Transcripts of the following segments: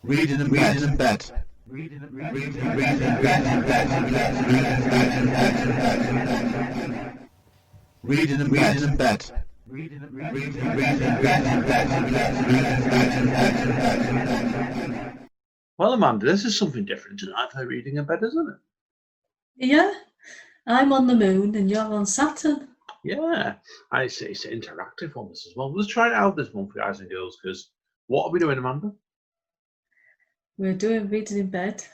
Reading in bed. Well, Amanda, this is something different tonight for reading in bed, isn't it? Yeah, I'm on the moon and you're on Saturn. Yeah, it's an interactive one this as well. Let's try it out this month, guys and girls, because what are we doing, Amanda? We're doing reading in bed,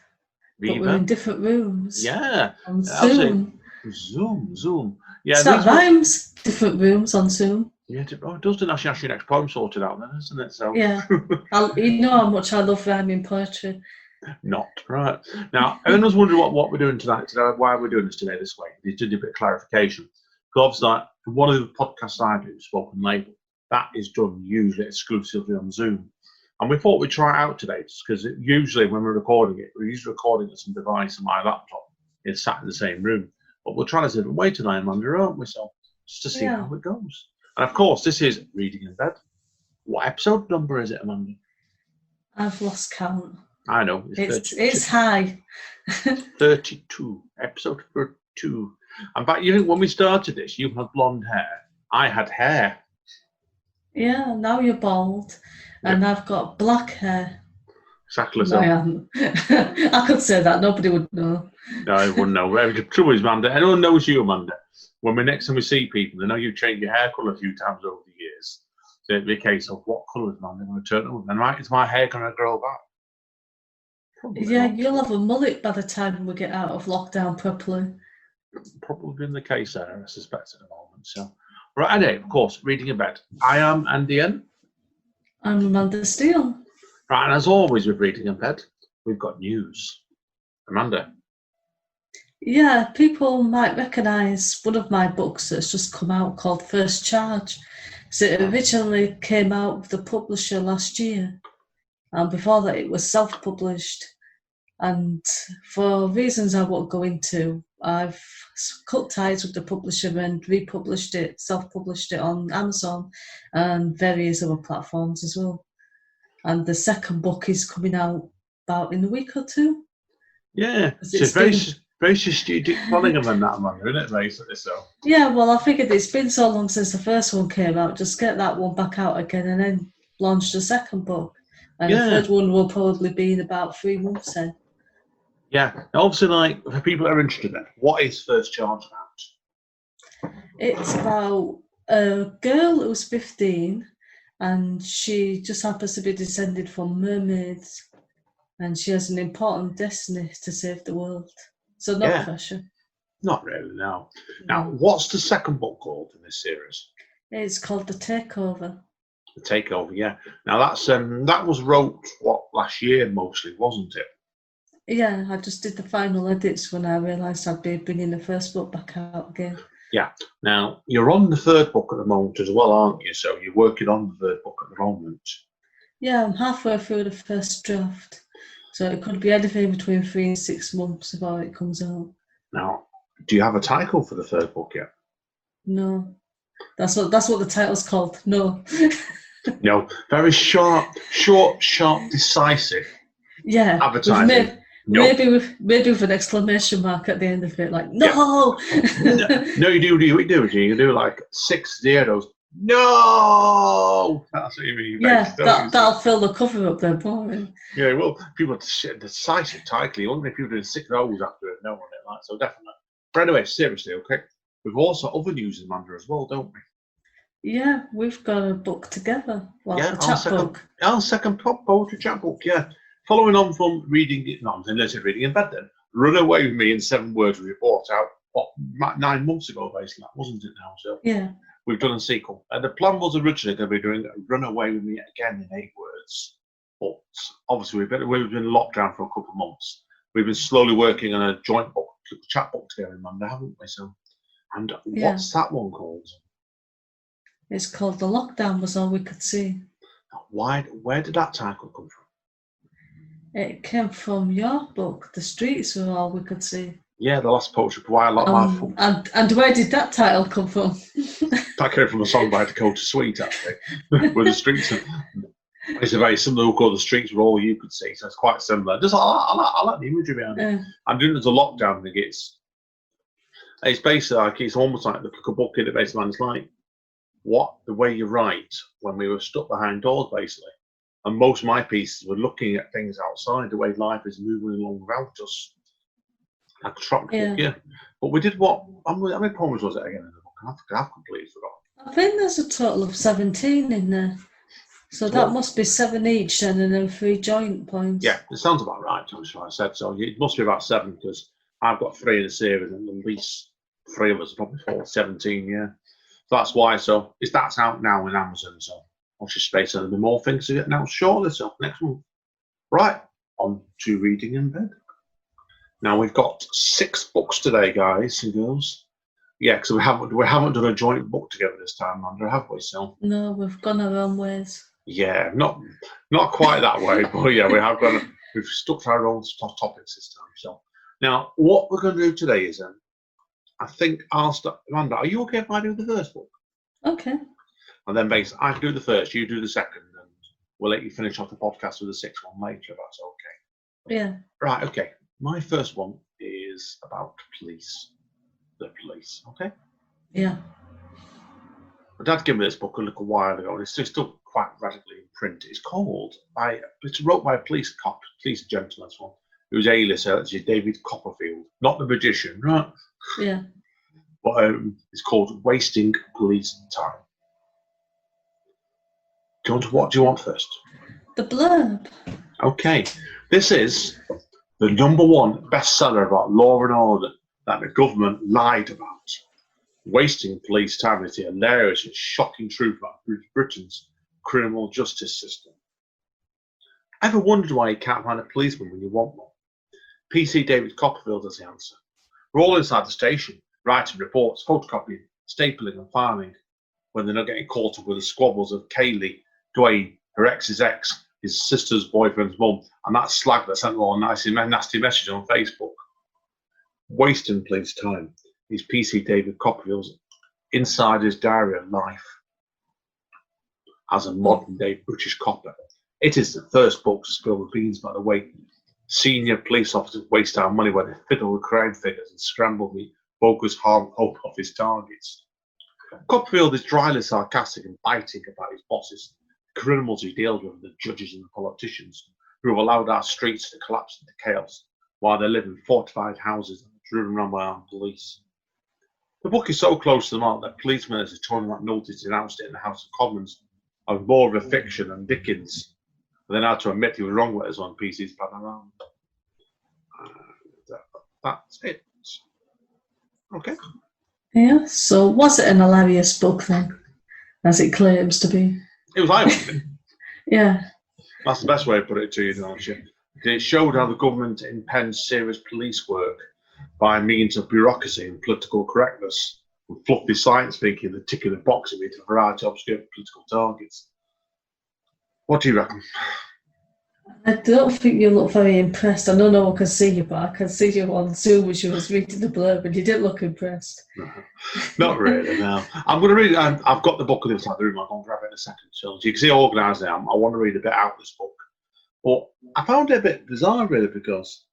but Reader. we're in different rooms. Yeah. On Zoom. Zoom. Yeah, that rhymes. Different rooms on Zoom. Yeah, it does. Didn't actually have your next poem sorted out then, isn't it? So yeah, you know how much I love rhyming poetry. Not right. Now, everyone was wondering what we're doing tonight. Why we're doing this today this way. Need to do a bit of clarification. Because obviously, one of the podcasts I do, Spoken Label, that is done usually exclusively on Zoom. And we thought we'd try it out today, because usually when we're recording it, we're usually recording at some device on my laptop. It's sat in the same room. But we're trying a different way tonight, Amanda, aren't we? So just to see how it goes. And of course, this is Reading in Bed. What episode number is it, Amanda? I've lost count. I know. It's high. 32. Episode 32. In fact, you think when we started this, you had blonde hair. I had hair. Yeah, now you're bald. And I've got black hair. Exactly so. I am. I could say that. Nobody would know. No, I wouldn't know. The trouble is, Amanda, anyone knows you, Amanda. When next time we see people, they know you've changed your hair colour a few times over the years. So it'd be a case of what colour is Amanda going to turn on? And right, is my hair going to grow back? Probably not. You'll have a mullet by the time we get out of lockdown properly. Probably been the case there, I suspect, at the moment. So, right, anyway, of course, Reading in Bed. I am Andy N. I'm Amanda Steele. Right, and as always with Reading in Bed, we've got news. Amanda. Yeah, people might recognise one of my books that's just come out called First Charge. So it originally came out with the publisher last year. And before that, it was self-published. And for reasons I won't go into, I've cut ties with the publisher and republished it, self-published it on Amazon and various other platforms as well. And the second book is coming out about in a week or two. Yeah, it's very strategic planning on that, Amanda, isn't it, basically? So. Yeah, well, I figured it's been so long since the first one came out, just get that one back out again and then launch the second book. And the third one will probably be in about 3 months then. Yeah, obviously, like, for people that are interested in it, what is First Charge about? It's about a girl who's 15 and she just happens to be descended from mermaids and she has an important destiny to save the world. So no pressure. Not really, no. Now, what's the second book called in this series? It's called The Takeover. The Takeover, yeah. Now, that was wrote, last year mostly, wasn't it? Yeah, I just did the final edits when I realised I'd be bringing the first book back out again. Yeah. Now, you're on the third book at the moment as well, aren't you? So you're working on the third book at the moment. Yeah, I'm halfway through the first draft. So it could be anything between 3 and 6 months before it comes out. Now, do you have a title for the third book yet? No. That's what the title's called. No. No. Very short, decisive. Yeah. Advertising. Maybe with an exclamation mark at the end of it, like no. No, you do like 6 zeros. No, that's what you mean. Yeah, that'll fill the cover up then, boring. Yeah, well, people decisive title. You won't make people doing 6 O's after it. No one like so definitely. But anyway, seriously, okay. We've also other news in Amanda as well, don't we? Yeah, we've got a book together. Well, a chat book. Our second poetry chat book, yeah. Following on from Reading in Bed then. Run Away With Me in 7 Words we brought out 9 months ago, basically, wasn't it now? So yeah. We've done a sequel. And the plan was originally going to be doing Run Away With Me again in 8 words. But obviously we've been locked down for a couple of months. We've been slowly working on a joint book, chat book together in Monday, haven't we? So, and what's that one called? It's called The Lockdown Was All We Could See. Where did that title come from? It came from your book, The Streets Were All We Could See. Yeah, the last poetry for a lot of my fun. And where did that title come from? That came from a song by Dakota Sweet, actually, with The Streets. It's a very similar look. All the streets were all you could see, so it's quite similar. Just I like the imagery behind it. I'm doing it as a lockdown thing. It's basically like it's almost like a book in it. Basically, it's like the way you write when we were stuck behind doors, basically. And most of my pieces were looking at things outside, the way life is moving along around us, like a track book, yeah. But we did what? How many poems was it again in the book? I've completely forgotten. I think there's a total of 17 in there. So that must be 7 each then, and then 3 joint poems. Yeah, it sounds about right. That's what I said. So it must be about 7 because I've got 3 in the series, and at least 3 of us probably fall 17. Yeah, so that's why. So that's out now in Amazon. So watch your space, and there'll be more things to get now shortly. So next month, right on to reading in bed. Now we've got 6 books today, guys and girls. Yeah, because we haven't done a joint book together this time, Amanda, have we? So no, we've gone our own ways. Yeah, not quite that way, but yeah, we've stuck to our own topics this time. So now, what we're going to do today is, I think I'll start. Amanda, are you okay if I do the first book? Okay. And then, basically, I do the first, you do the second, and we'll let you finish off the podcast with the 6th one later. If that's okay. Yeah. Right. Okay. My first one is about police. The police. Okay. Yeah. My dad gave me this book a little while ago, and it's still quite radically in print. It's wrote by a police gentleman, who's A-lister, that's David Copperfield, not the magician, right? Yeah. But it's called Wasting Police Time. What do you want first? The blurb. Okay, this is the #1 bestseller about law and order that the government lied about. Wasting police time is a hilarious and shocking truth about Britain's criminal justice system. Ever wondered why you can't find a policeman when you want one? PC David Copperfield has the answer. We're all inside the station, writing reports, photocopying, stapling and filing, when they're not getting caught up with the squabbles of Kaylee, Dwayne, her ex's ex, his sister's boyfriend's mum, and that slag that sent them all a nasty message on Facebook. Wasting police time is PC David Copperfield's insider's diary of life as a modern-day British copper. It is the first book to spill the beans about the way senior police officers waste our money when they fiddle with crime figures and scramble the bogus hope of his targets. Copperfield is dryly sarcastic and biting about his bosses, the criminals he deals with, the judges and the politicians who have allowed our streets to collapse into chaos while they live in fortified houses and are driven around by armed police. The book is so close to the mark that policemen, as Tony McNulty announced it in the House of Commons, are more of a fiction than Dickens. But then had to admit he was wrong with us on PC's plan around. That's it. Okay. Yeah, so was it an hilarious book then, as it claims to be? It was eye-opening. Yeah. That's the best way to put it to you, don't you? It showed how the government impends serious police work by means of bureaucracy and political correctness, with fluffy science thinking the tick in the box of it a variety of obscure political targets. What do you reckon? I don't think you look very impressed. I don't know I can see you, but I can see you on Zoom as you was reading the blurb, and you didn't look impressed. No, not really, no. I'm going to read, I've got the book on the side of the room, I'm going to grab it in a second. So you can see organised now. I want to read a bit out of this book. But I found it a bit bizarre, really, because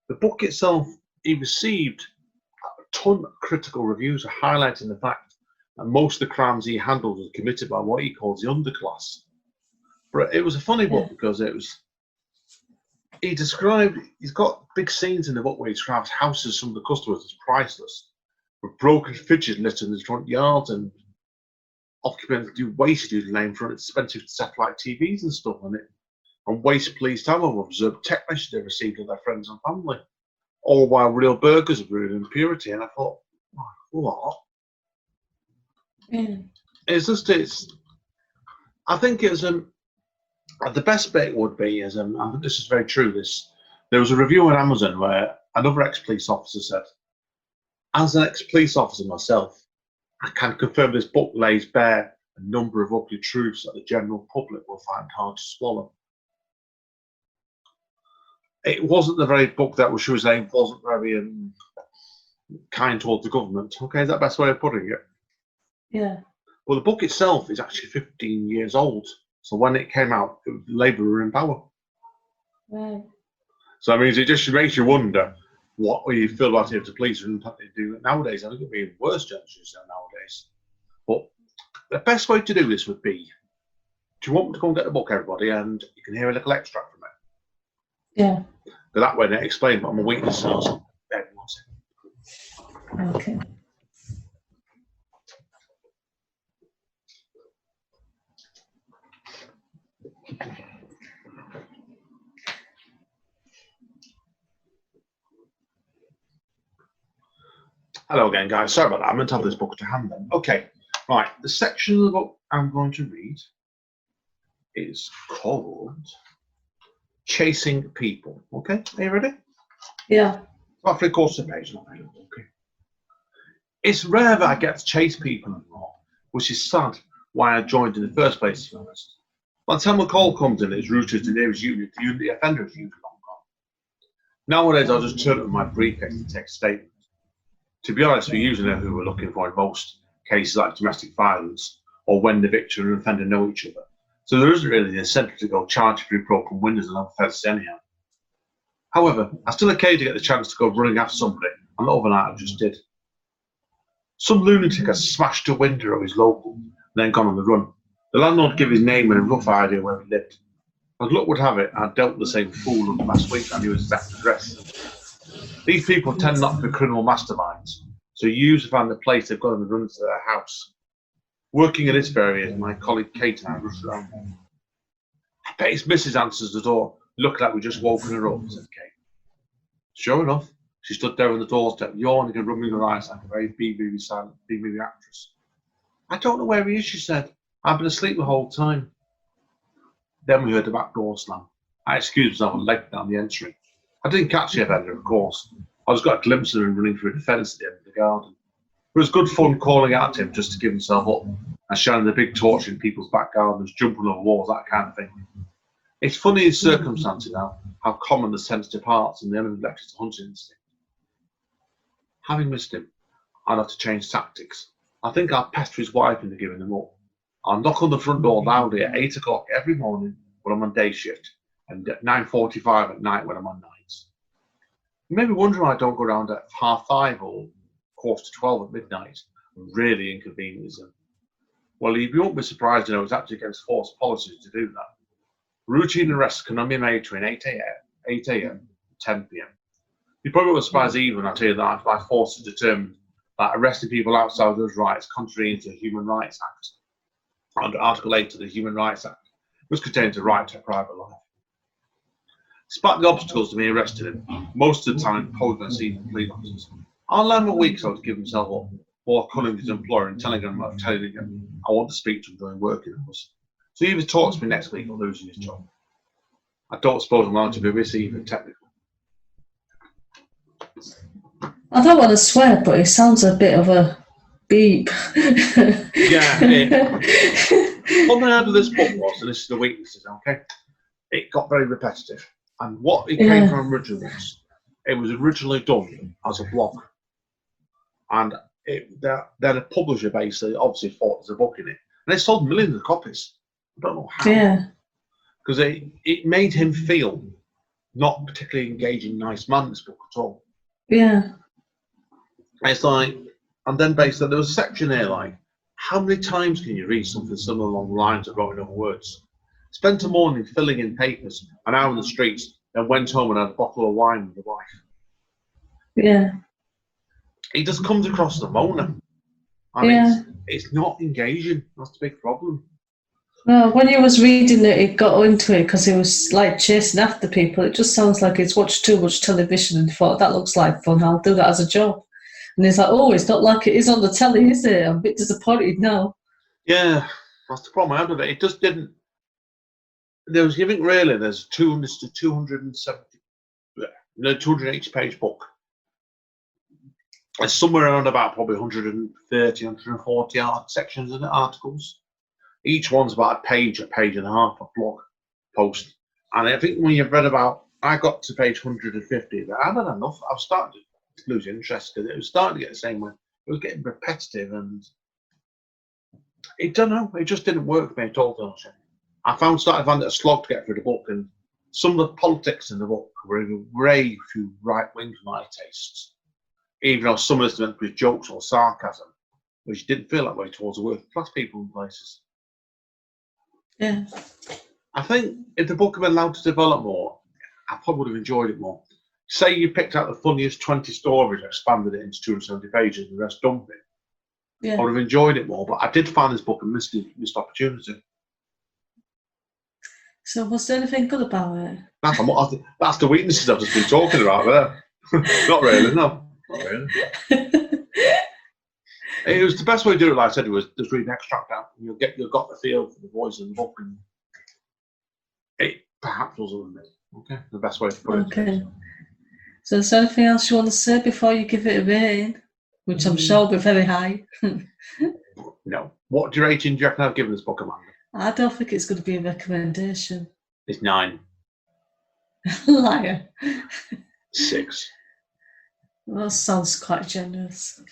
the book itself, he received a ton of critical reviews highlighting the fact that most of the crimes he handled were committed by what he calls the underclass. But it was a funny book because he's got big scenes in the book where he describes houses some of the customers as priceless, with broken fridges lit in the front yards and occupants do waste using name for expensive satellite TVs and stuff on it, and waste police time of observed tech messages they received of their friends and family, all while real burgers are brewed in purity. And I thought, what? Yeah. I think it was the best bit would be, I think this is very true, there was a review on Amazon where another ex-police officer said, as an ex-police officer myself, I can confirm this book lays bare a number of ugly truths that the general public will find hard to swallow. It wasn't the very book that she was saying wasn't very kind towards the government. Okay, is that the best way of putting it? Yeah. Well, the book itself is actually 15 years old. So when it came out, Labour were in power. Right. So that means it just makes you wonder what you feel about it if the police are doing it nowadays. I think it'd be even worse challenges nowadays. But the best way to do this would be, do you want me to go and get the book, everybody, and you can hear a little extract from it? Yeah. But that way they explain what my weaknesses are. Okay. Hello again, guys. Sorry about that. I meant to have this book to hand then. Okay, right. The section of the book I'm going to read is called Chasing People. Okay, are you ready? Yeah. About 3/4 of the page. Okay. It's rare that I get to chase people anymore, which is sad why I joined in the first place, to be honest. By the time a call comes in, it's routed to the nearest unit. The offender is usually long gone. Nowadays, I'll just turn up my briefcase and take a statement. To be honest, we usually know who we're looking for in most cases like domestic violence or when the victim and offender know each other. So there isn't really the incentive to go charge through broken windows and offences anyhow. However, I still occasionally get the chance to go running after somebody, and the other night I just did. Some lunatic has smashed a window of his local and then gone on the run. The landlord gave his name and a rough idea where he lived. As luck would have it, I dealt with the same fool last week and knew his exact address. These people tend not to be criminal masterminds, so you usually find the place they've got on the run to their house. Working in this area, my colleague Kate and I rushed around. I bet his missus answers the door, looking like we just woken her up, said Kate. Sure enough, she stood there on the doorstep, yawning and rubbing her eyes like a very B-movie silent B-movie actress. I don't know where he is, she said. I've been asleep the whole time. Then we heard the back door slam. I excused myself and legged down the entry. I didn't catch the offender, of course. I just got a glimpse of him running through the fence at the end of the garden. It was good fun calling out to him just to give himself up and shining the big torch in people's back gardens, jumping over walls, that kind of thing. It's funny in circumstances now how common the sense departs and the enemy left his hunting instinct. Having missed him, I'll have to change tactics. I think I'll pester his wife into giving them up. I'll knock on the front door loudly at 8 o'clock every morning when I'm on day shift and at 9:45 at night when I'm on nights. You may be wondering why I don't go around at 5:30 or 11:45 at midnight and really inconvenience them. Well, you won't be surprised to know it's actually against force policies to do that. Routine arrests can only be made between 8 a.m. and 10 p.m. You probably won't be surprised even when I tell you that by force is determined that arresting people outside those rights contrary to the Human Rights Act. Under Article 8 of the Human Rights Act, which contains a right to private life. Despite the obstacles to being arrested in, most of the time, probably going to see the police officers. I'll allow him a week or so to give himself up, or calling his employer and telling him I want to speak to him during working hours. So he either talks to me next week or loses his job. I don't suppose I'm allowed to be this even technical. I don't want to swear, but it sounds a bit of a beep. Yeah. What I had with this book was, and this is the weaknesses, okay? It got very repetitive. And what it came from originally was, it was originally done as a blog. And then a publisher basically obviously thought there's a book in it. And it sold millions of copies. I don't know how. Yeah. Because it made him feel not particularly engaging, nice man, this book at all. Yeah. It's like, and then basically there was a section here like, how many times can you read something similar along the lines of writing over words? Spent a morning filling in papers, an hour in the streets, then went home and had a bottle of wine with the wife. Yeah. He just comes across as a moaner. And it's not engaging. That's the big problem. Well, when he was reading it, he got into it because he was like chasing after people. It just sounds like he's watched too much television and thought, that looks like fun, I'll do that as a job. And he's like, oh, it's not like it is on the telly, is it? I'm a bit disappointed now. Yeah, that's the problem I had with it. It just didn't. There was giving really. There's 280 page book. It's somewhere around about probably 130, 140 sections in it, articles. Each one's about a page and a half of blog post. And I think when you've read about, I got to page 150, but I had enough. I was starting to lose interest because it was starting to get the same way. It was getting repetitive and it just didn't work for me at all. I started finding it a slog to get through the book, and some of the politics in the book were way too right-wing for my tastes. Even though some of them was jokes or sarcasm, which didn't feel that way towards the working-class people in places. Yeah. I think if the book had been allowed to develop more, I probably would have enjoyed it more. Say you picked out the funniest 20 stories, expanded it into 270 pages, and the rest dumped it. Yeah. I would have enjoyed it more, but I did find this book a missed opportunity. So was there anything good about it? That's the weaknesses I've just been talking about there. Not really, no. Not really. It was the best way to do it, like I said, it was just read an extract out, and you've got the feel for the voice in the book, and it perhaps wasn't me. Okay, the best way to put it. Okay. So is there anything else you want to say before you give it a rating, which I'm sure will be very high? No. What rating do you reckon I've given this book, Amanda? I don't think it's going to be a recommendation. It's 9. Liar. 6. Well, that sounds quite generous.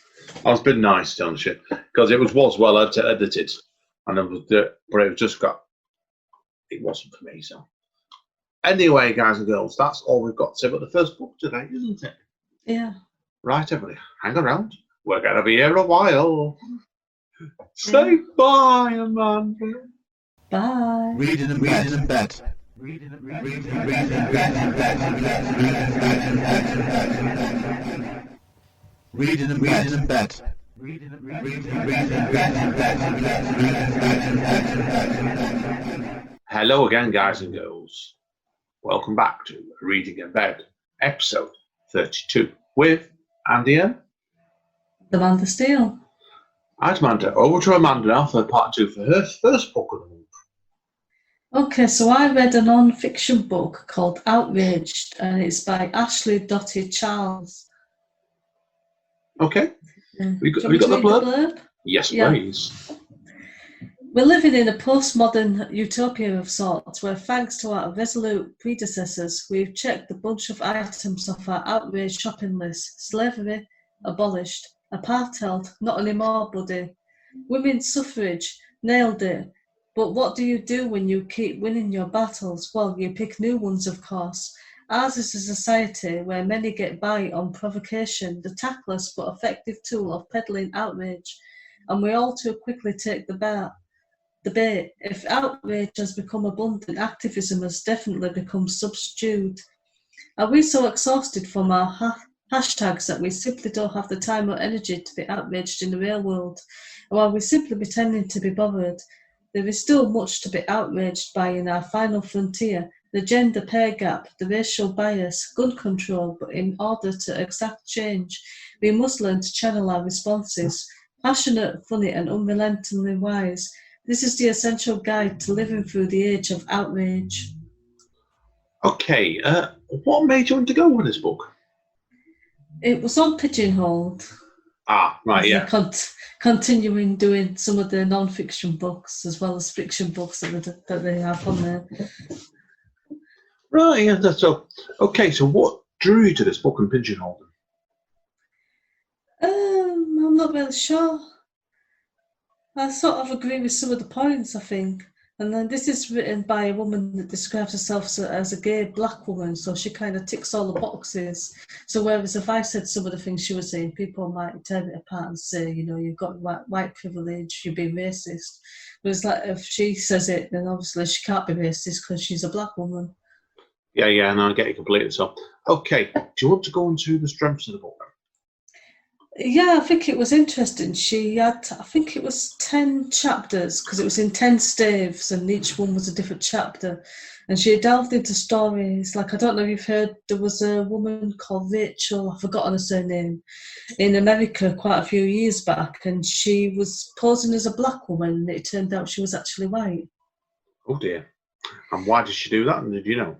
I was a bit nice, to be honest, because it was well edited, and it wasn't for me. So, anyway, guys and girls, that's all we've got to say about the first book today, isn't it? Yeah. Right, everybody, hang around. We're going to be here a while. Say bye, Amanda. Bye. Reading in bed. Hello again, guys and girls. Welcome back to Reading in Bed, episode 32, with Andy and Amanda Steele. Right, Amanda. Over to Amanda now for part 2 for her first book of the month. Okay, so I read a non-fiction book called Outraged, and it's by Ashley Dotty Charles. Okay. We got the blurb? Yes, Yeah. please. We're living in a postmodern utopia of sorts where, thanks to our resolute predecessors, we've checked a bunch of items off our outraged shopping list. Slavery, abolished. Apartheid, not anymore, buddy. Women's suffrage, nailed it. But what do you do when you keep winning your battles? Well, you pick new ones, of course. Ours is a society where many get by on provocation, the tactless but effective tool of peddling outrage, and we all too quickly take the bait. If outrage has become abundant, activism has definitely become subdued. Are we so exhausted from our hashtags that we simply don't have the time or energy to be outraged in the real world? Or are we simply pretending to be bothered? There is still much to be outraged by in our final frontier, the gender pay gap, the racial bias, gun control, but in order to exact change, we must learn to channel our responses. Passionate, funny and unrelentingly wise, this is the essential guide to living through the age of outrage. Okay, what made you want to go with this book? It was on Pigeonholed. Ah, right, yeah. Continuing doing some of the non-fiction books as well as fiction books that they have on there. Right, yeah, that's so. Okay, so what drew you to this book and Pigeonholed? I'm not really sure. I sort of agree with some of the points, I think. And then this is written by a woman that describes herself as a gay black woman, so she kind of ticks all the boxes. So whereas if I said some of the things she was saying, people might tear it apart and say, you know, you've got white privilege, you're being racist. But it's like if she says it, then obviously she can't be racist because she's a black woman. Yeah, no, I get it completely. So, okay, do you want to go into the strengths of the book? Yeah, I think it was interesting. She had, I think it was 10 chapters because it was in 10 staves and each one was a different chapter. And she delved into stories. Like, I don't know if you've heard, there was a woman called Rachel, I've forgotten her surname, in America quite a few years back. And she was posing as a black woman and it turned out she was actually white. Oh dear. And why did she do that? And did you know?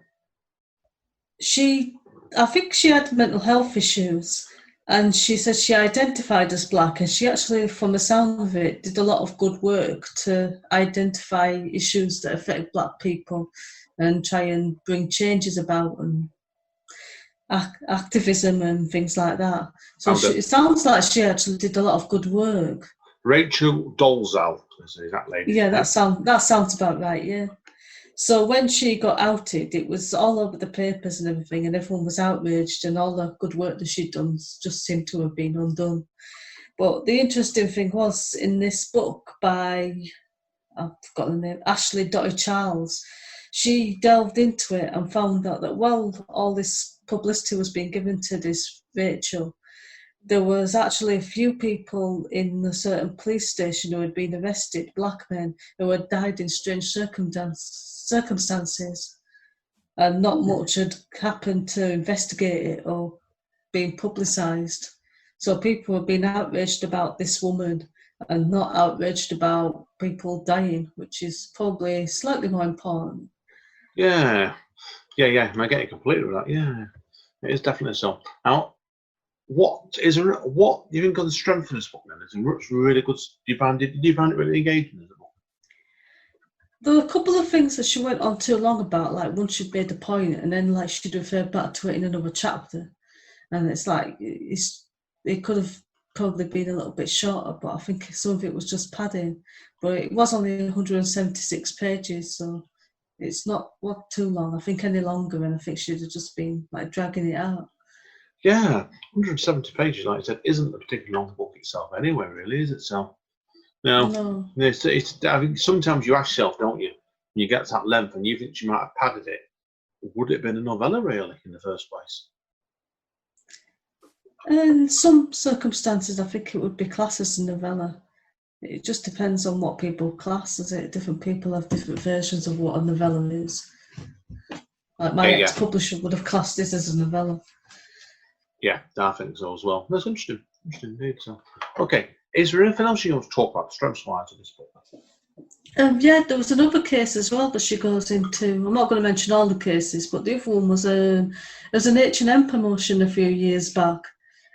I think she had mental health issues. And she said she identified as black, and she actually, from the sound of it, did a lot of good work to identify issues that affect black people and try and bring changes about and activism and things like that. So it sounds like she actually did a lot of good work. Rachel Dolezal, is that lady? Yeah, that sounds about right, yeah. So when she got outed, it was all over the papers and everything, and everyone was outraged, and all the good work that she'd done just seemed to have been undone. But the interesting thing was, in this book by, I've forgotten the name, Ashley Dotty Charles, she delved into it and found out that while all this publicity was being given to this Rachel, there was actually a few people in a certain police station who had been arrested, black men, who had died in strange circumstances, and not much had happened to investigate it or been publicised. So people have been outraged about this woman and not outraged about people dying, which is probably slightly more important. Yeah. And I get it completely with that. Yeah, it is definitely so. Now, what do you think of the strength of this book then? Is it really good? Did you find it really engaging as a book? There were a couple of things that she went on too long about, like once she'd made the point and then like she'd referred back to it in another chapter. And it's like, it could have probably been a little bit shorter, but I think some of it was just padding. But it was only 176 pages, so it's not too long. I think any longer, and I think she'd have just been like dragging it out. Yeah, 170 pages, like I said, isn't a particularly long book itself anyway, really, is it? So, no. It's, I think sometimes you ask yourself, don't you, when you get to that length and you think she might have padded it, would it have been a novella, really, in the first place? In some circumstances, I think it would be classed as a novella. It just depends on what people class as it. Different people have different versions of what a novella is. Like my ex-publisher would have classed this as a novella. Yeah, I think so as well. That's interesting. Interesting indeed. So, okay, is there anything else you want to talk about, strengths-wise of this book? Yeah, there was another case as well that she goes into. I'm not going to mention all the cases, but the other one was there was an H&M promotion a few years back,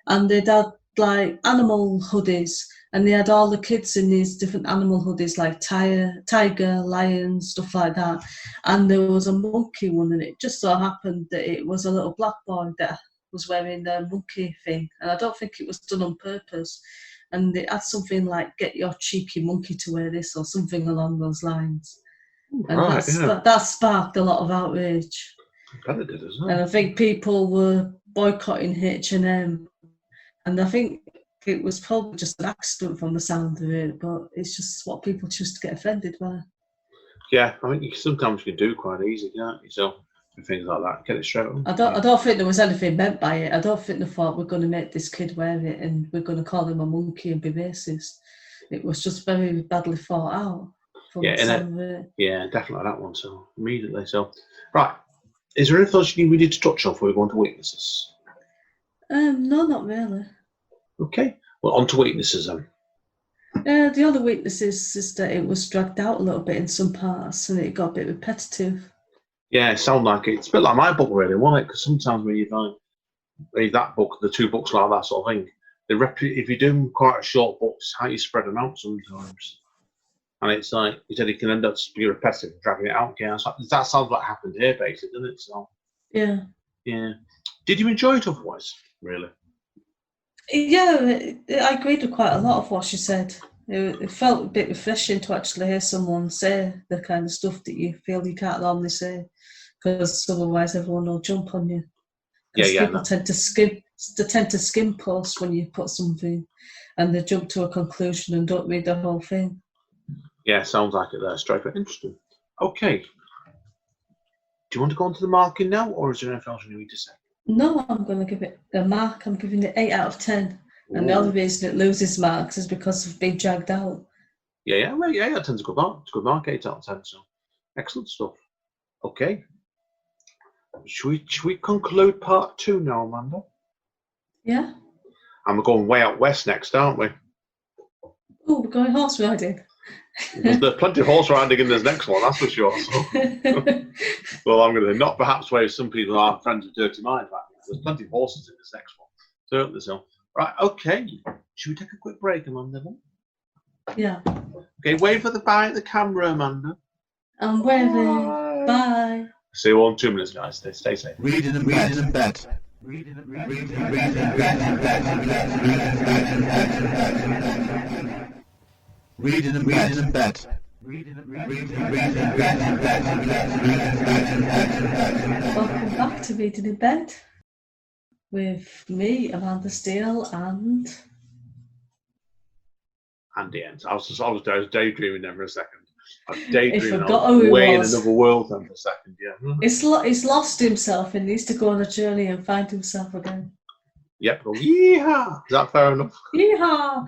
and they'd had like animal hoodies, and they had all the kids in these different animal hoodies, like tiger, lion, stuff like that. And there was a monkey one, and it just so happened that it was a little black boy that was wearing the monkey thing, and I don't think it was done on purpose. And it had something like "Get your cheeky monkey to wear this" or something along those lines. And that sparked a lot of outrage. I bet it did as well. And I think people were boycotting H&M, and I think it was probably just an accident from the sound of it, but it's just what people choose to get offended by. Yeah, I think sometimes you can do quite easy, can't you? So things like that, get it straight on. I don't think there was anything meant by it. I don't think they thought we're going to make this kid wear it and we're going to call him a monkey and be racist. It was just very badly thought out. Yeah, definitely that one. So immediately, so right. Is there anything else we need to touch on before we go on to weaknesses? No, not really. Okay, well, on to weaknesses then. The other weakness is that it was dragged out a little bit in some parts and it got a bit repetitive. Yeah, it sounds like it's a bit like my book, really, wasn't it? Because sometimes when you read that book, the two books like that sort of thing, if you do quite a short book, it's how you spread them out sometimes. And it's like you said, it can end up being repetitive, dragging it out. Yeah, that sounds like happened here, basically, doesn't it? So, yeah. Did you enjoy it otherwise, really? Yeah, I agreed with quite a lot of what she said. It felt a bit refreshing to actually hear someone say the kind of stuff that you feel you can't normally say, because otherwise everyone will jump on you. People tend to skim posts when you put something, and they jump to a conclusion and don't read the whole thing. Yeah, sounds like it there. Straight but interesting. Okay. Do you want to go on to the marking now, or is there anything else you need to say? No, I'm going to give it a mark. I'm giving it 8 out of 10. And the only reason it loses marks is because of being dragged out. Yeah, 10's a good mark. It's a good mark, 8 out of 10. So, excellent stuff. Okay. Should we conclude part 2 now, Amanda? Yeah. And we're going way out west next, aren't we? Oh, we're going horse riding. There's plenty of horse riding in this next one, that's for sure. So. Well, I'm going to say, not perhaps where some people are friends with Dirty Minds. There's plenty of horses in this next one. Certainly so. Right, okay. Should we take a quick break, Amanda? Yeah. Okay, wave at the camera, Amanda. I'm waving. Bye. See you all in 2 minutes, guys. Stay safe. Reading and bet. Reading and bet. Welcome back to Reading in Bed with me, Amanda Steele, and Andy Ents. I was daydreaming there for a second. I was daydreaming. forgot I who was he way in was. another world then for a second. Yeah. He's lost himself and needs to go on a journey and find himself again. Yep. Go, yeehaw. Is that fair enough? Yeehaw!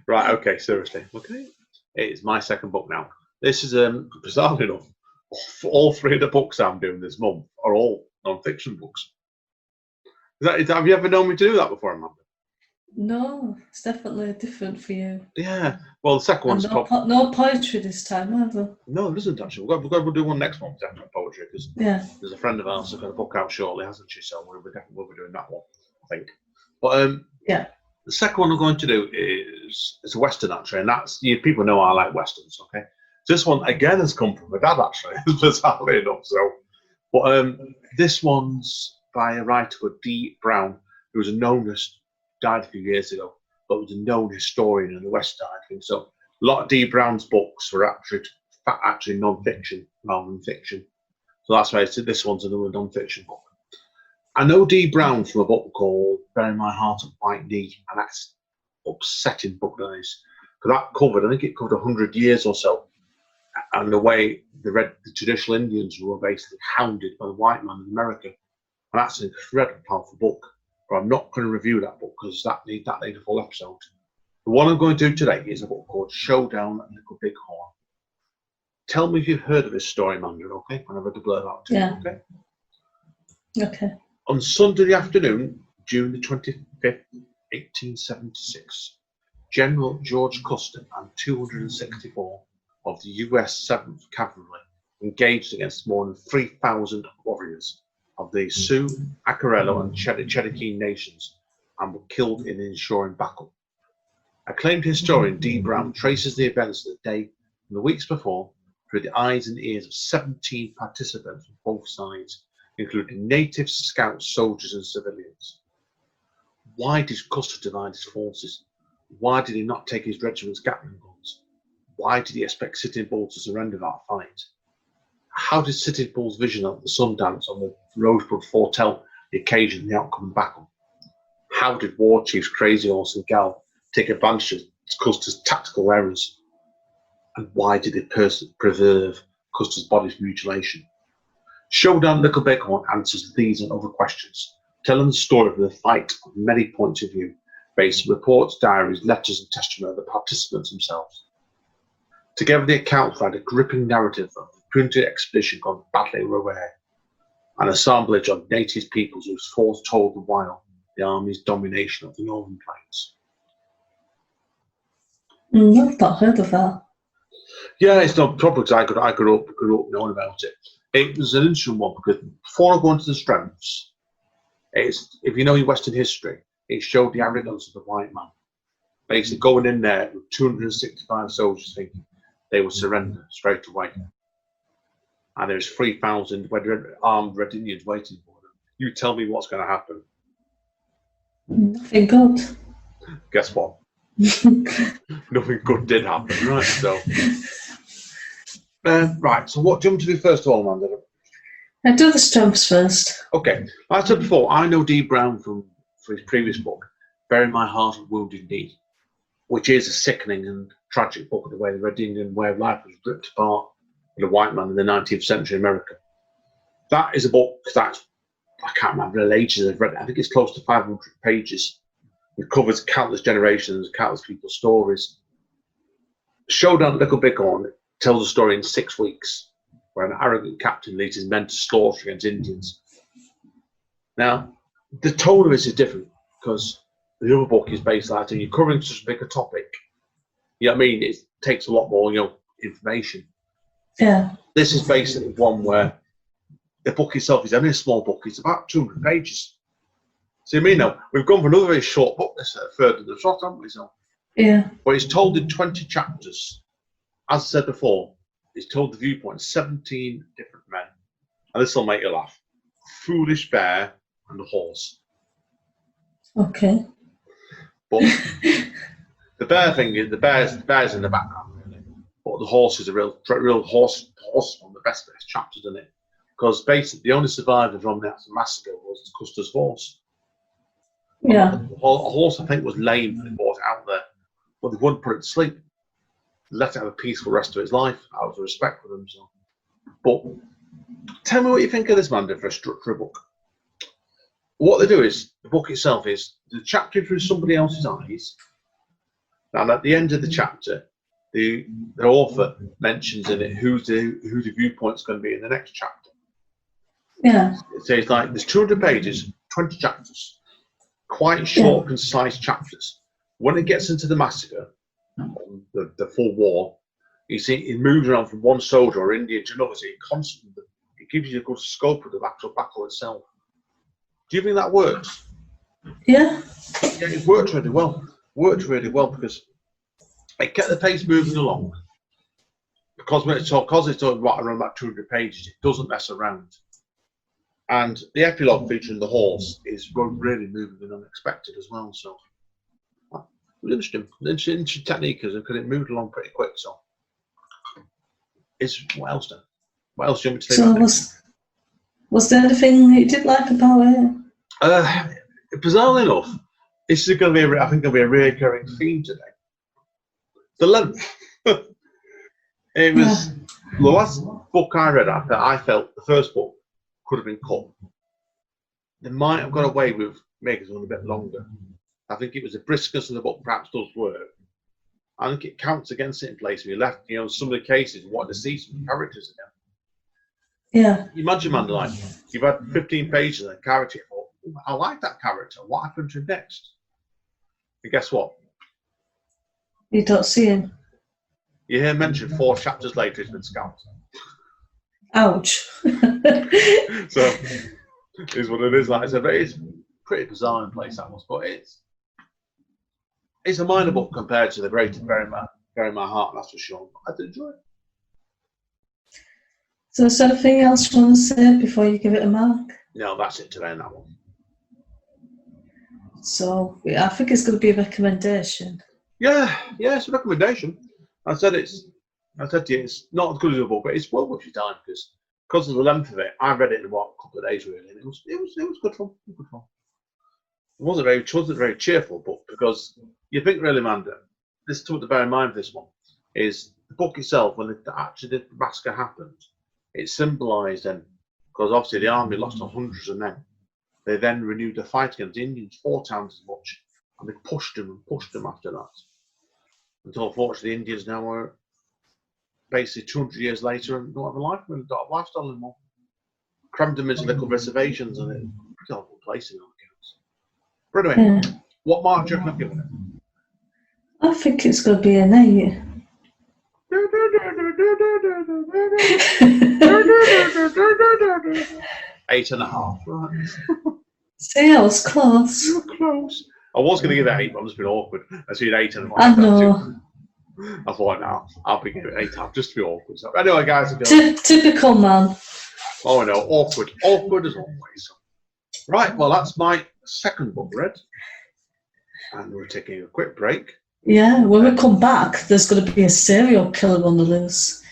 Right. Okay. Seriously. Okay. It's my second book now. This is bizarrely enough, all three of the books I'm doing this month are all non-fiction books. Have you ever known me to do that before, Amanda? No, it's definitely different for you. Yeah. Well, the second one's no poetry this time, either. No, there isn't actually. We'll do one next month, definitely poetry, because there's a friend of ours who's got a book out shortly, hasn't she? So we'll be doing that one, I think. But the second one I'm going to do is a western actually, and that's people know I like westerns. Okay, this one again has come from my dad actually, bizarrely enough. So, but this one's by a writer called D. Brown, who was died a few years ago, but was a known historian in the West Side. I think so. A lot of D. Brown's books were actually non-fiction rather than fiction. So that's why this one's another non-fiction book. I know D. Brown from a book called Bury My Heart at White Knee, and that's upsetting book that is. Because that covered, I think it covered 100 years or so, and the way the traditional Indians were basically hounded by the white man in America. And that's an incredibly powerful book. But I'm not going to review that book because that need a full episode. The one I'm going to do today is a book called Showdown and Little Bighorn. Tell me if you've heard of this story, Amanda, okay? When I read the blurb out to you, okay? Okay. On Sunday afternoon, June the 25th, 1876, General George Custer and 264 of the US 7th Cavalry engaged against more than 3,000 warriors of the Sioux, Passarella, and Cherokee nations and were killed in an ensuing battle. Acclaimed historian D. Brown traces the events of the day and the weeks before through the eyes and ears of 17 participants from both sides, including natives, scouts, soldiers, and civilians. Why did Custer divide his forces? Why did he not take his regiment's Gatling guns? Why did he expect Sitting Bull to surrender that fight? How did Sitting Bull's vision of the Sundance on the Rosebud foretell the occasion of the outcome battle? How did War Chiefs Crazy Horse and Gal take advantage of Custer's tactical errors? And why did they preserve Custer's body's mutilation? Showdown Little Bighorn answers these and other questions, telling the story of the fight from many points of view, based on reports, diaries, letters, and testimony of the participants themselves. Together, the accounts provide a gripping narrative of the printed expedition gone badly awry, an assemblage of native peoples whose force told the while the Army's domination of the northern plains. I've not heard of that. Yeah, it's not probably because I grew up knowing about it. It was an interesting one because before I go into the strengths, if you know your Western history, it showed the arrogance of the white man. Basically going in there with 265 soldiers thinking they would surrender straight away. And there's 3,000 armed Red Indians waiting for them. You tell me what's going to happen. Nothing good. Guess what? Nothing good did happen, right? So, right. So, what do you want to do first of all, Amanda? I do the strengths first. Okay. Like I said before, I know D. Brown for his previous book, Bury My Heart at Wounded Knee, which is a sickening and tragic book of the way the Red Indian way of life was ripped apart by the white man in the 19th century America. That is a book that I can't remember the ages I've read it. I think it's close to 500 pages. It covers countless generations, countless people's stories. Showdown Little Bighorn tells a story in 6 weeks where an arrogant captain leads his men to slaughter against Indians. Now, the tone of this is different because the other book is based on you're covering such a big a topic. You know what I mean? It takes a lot more, information. Yeah. This is basically one where the book itself is only a small book. It's about 200 pages. So you mean now we've gone for another very short book. This third of the shot, haven't we? So yeah. But it's told in 20 chapters. As I said before, it's told the viewpoint of 17 different men, and this will make you laugh. Foolish Bear and the Horse. Okay. But the bear thing is the bear's in the background, really. But But the horse is a real horse one, the best chapters in it. Because basically the only survivor from the massacre was Custer's horse. Yeah. A horse, I think, was lame and they brought it out there. But they wouldn't put it to sleep. They let it have a peaceful rest of its life out of respect for them. So. But tell me what you think of this, Amanda, for a book. What they do is, the book itself is the chapter through somebody else's eyes. And at the end of the chapter, the author mentions in it who the viewpoint's going to be in the next chapter. Yeah. It says like there's 200 pages, 20 chapters, quite short, concise chapters. When it gets into the massacre, the full war, you see it moves around from one soldier or Indian to another. So it gives you a good scope of the actual battle itself. Do you think that works? Yeah. Yeah, it worked really well. Because it kept the pace moving along. Because it's talking right around about 200 pages, it doesn't mess around. And the epilogue featuring the horse is really moving and unexpected as well. So, it was interesting technique because it moved along pretty quick. So, what else then? What else do you want me to say about this? Was there anything that you did like about it? Bizarrely enough, this is going to be, I think, going to be a recurring theme today. The length. It was the last book I read. I felt the first book could have been cut. They might have got away with making it a bit longer. I think it was the briskness of the book perhaps does work. I think it counts against it in places. We left, some of the cases, what to see some characters again. Yeah. Imagine, man, like you've had 15 pages of a character. You thought, I like that character. What happened to him next? And guess what? You don't see him. You hear mentioned 4 chapters later he's been scalped. Ouch. So, is what it is. Like I said, but it's pretty bizarre in place, that was. But it's a minor book compared to the great Bury My Heart, that's for sure. I did enjoy it. So is there anything else you want to say before you give it a mark? No, that's it today on that one. So I think it's going to be a recommendation. Yeah, it's a recommendation. I said to you, it's not as good as a book, but it's well worth your time because of the length of it. I read it in a couple of days really, and it was good fun. Good fun. It wasn't very cheerful, but because you think really, Amanda, this is something to bear in mind for this one, is the book itself, when the massacre happened, it symbolised then, because obviously the army lost hundreds of men. They then renewed the fight against the Indians 4 times as much, and they pushed them after that. Until unfortunately the Indians now are basically 200 years later and don't have a lifestyle anymore. Crammed them into little reservations, and it's a pretty horrible place in all accounts. But anyway, what mark do you reckon I've given it? I think it's going to be an 8. 8.5. Right. See, I was close. You were close. I was going to give it 8, but I'm just being awkward. I see 8.5. I know. I thought, no, I'll be giving it 8.5 just to be awkward. So anyway, guys. Typical man. Oh no, awkward as always. Right, well, that's my second book read, and we're taking a quick break. Yeah, when we come back, there's going to be a serial killer on the loose.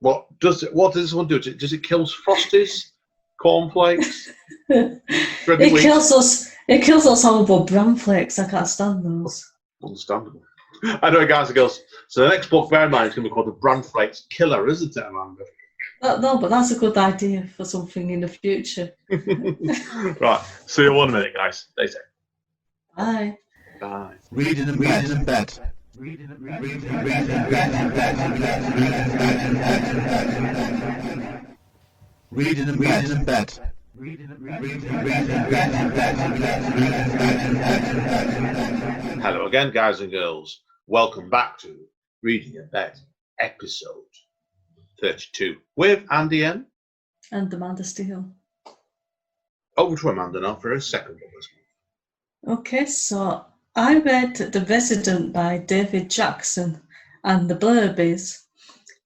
What does this one do? Does it kill Frosties, cornflakes? It kills us. It kills us horrible bran flakes. I can't stand those. Understandable. Anyway, guys and girls. So the next book, bear in mind, is going to be called The Bran Flakes Killer, isn't it, Amanda? No, but that's a good idea for something in the future. Right. See you in 1 minute, guys. Stay safe. Bye. Bye. Reading in bed. Hello again, guys and girls. Welcome back to Reading in Bed, episode 32, with Andy M. And Amanda Steele. Over to Amanda now for her second book this month. Okay, so I read The Resident by David Jackson, and the blurb is,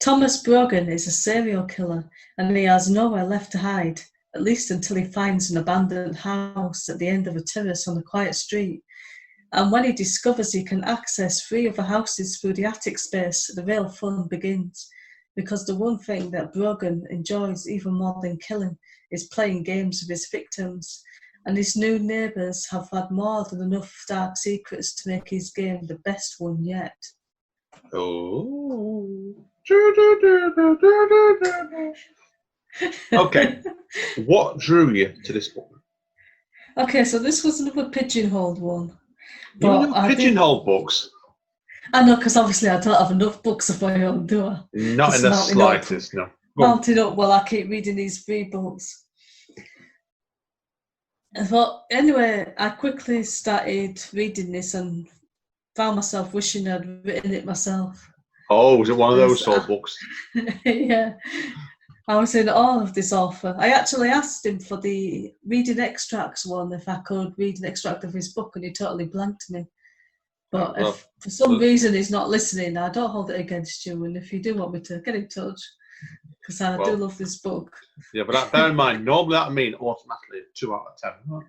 Thomas Brogan is a serial killer and he has nowhere left to hide, at least until he finds an abandoned house at the end of a terrace on a quiet street. And when he discovers he can access 3 other houses through the attic space, the real fun begins. Because the one thing that Brogan enjoys even more than killing is playing games with his victims. And his new neighbours have had more than enough dark secrets to make his game the best one yet. Oh. Okay. What drew you to this book? Okay, so this was another pigeonholed one. You know pigeonhole books? I know, because obviously I don't have enough books of my own, do I? Not in the slightest, no. Mounting up while I keep reading these 3 books. But anyway, I quickly started reading this and found myself wishing I'd written it myself. Oh, was it one of those sort of books? Yeah. I was in awe of this author. I actually asked him for the reading extracts one, if I could read an extract of his book, and he totally blanked me. But if for some reason he's not listening, I don't hold it against you. And if you do want me to, get in touch, because I do love this book. Yeah, but bear in mind, normally that mean automatically 2 out of 10. Right?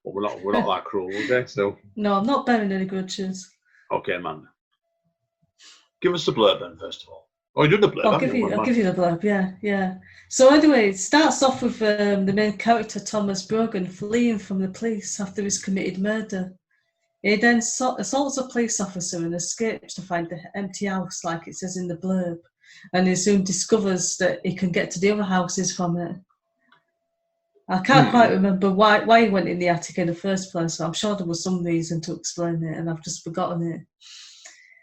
But we're not that cruel, okay? So no, I'm not bearing any grudges. Okay, Amanda. Give us the blurb then, first of all. Oh, you did the blurb. I'll give you the blurb. Yeah. So anyway, it starts off with the main character Thomas Brogan fleeing from the police after he's committed murder. He then assaults a police officer and escapes to find the empty house, like it says in the blurb, and he soon discovers that he can get to the other houses from it. I can't quite remember why he went in the attic in the first place, so I'm sure there was some reason to explain it, and I've just forgotten it.